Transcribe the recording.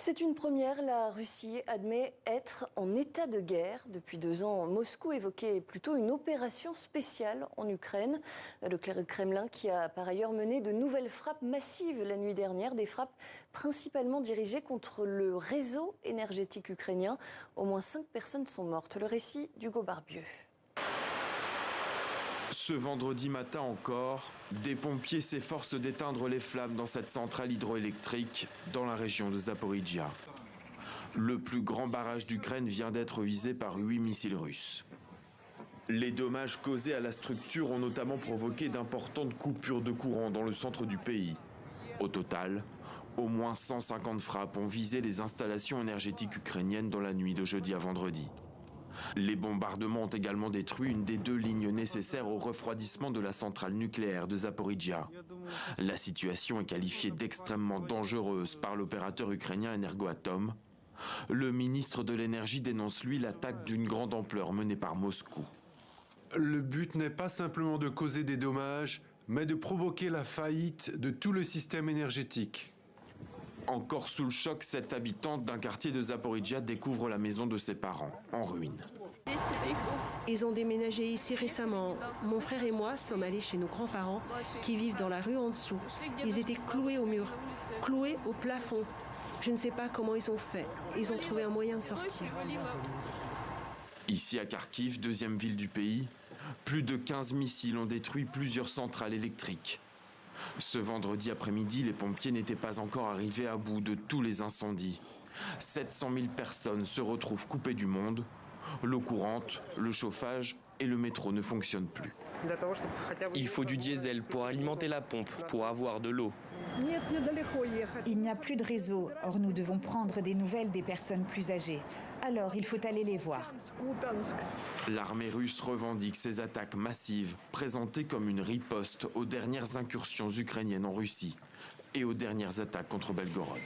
C'est une première, la Russie admet être en état de guerre. Depuis 2 ans, Moscou évoquait plutôt une opération spéciale en Ukraine. Le Kremlin qui a par ailleurs mené de nouvelles frappes massives la nuit dernière, des frappes principalement dirigées contre le réseau énergétique ukrainien. Au moins 5 personnes sont mortes. Le récit d'Hugo Barbieux. Ce vendredi matin encore, des pompiers s'efforcent d'éteindre les flammes dans cette centrale hydroélectrique dans la région de Zaporijia. Le plus grand barrage d'Ukraine vient d'être visé par 8 missiles russes. Les dommages causés à la structure ont notamment provoqué d'importantes coupures de courant dans le centre du pays. Au total, au moins 150 frappes ont visé les installations énergétiques ukrainiennes dans la nuit de jeudi à vendredi. Les bombardements ont également détruit une des 2 lignes nécessaires au refroidissement de la centrale nucléaire de Zaporijia. La situation est qualifiée d'extrêmement dangereuse par l'opérateur ukrainien Energoatom. Le ministre de l'énergie dénonce lui l'attaque d'une grande ampleur menée par Moscou. Le but n'est pas simplement de causer des dommages, mais de provoquer la faillite de tout le système énergétique. Encore sous le choc, cette habitante d'un quartier de Zaporijia découvre la maison de ses parents, en ruine. Ils ont déménagé ici récemment. Mon frère et moi sommes allés chez nos grands-parents qui vivent dans la rue en dessous. Ils étaient cloués au mur, cloués au plafond. Je ne sais pas comment ils ont fait. Ils ont trouvé un moyen de sortir. Ici à Kharkiv, 2e ville du pays, plus de 15 missiles ont détruit plusieurs centrales électriques. Ce vendredi après-midi, les pompiers n'étaient pas encore arrivés à bout de tous les incendies. 700 000 personnes se retrouvent coupées du monde. L'eau courante, le chauffage et le métro ne fonctionnent plus. Il faut du diesel pour alimenter la pompe, pour avoir de l'eau. Il n'y a plus de réseau, or nous devons prendre des nouvelles des personnes plus âgées. Alors il faut aller les voir. L'armée russe revendique ces attaques massives, présentées comme une riposte aux dernières incursions ukrainiennes en Russie et aux dernières attaques contre Belgorod.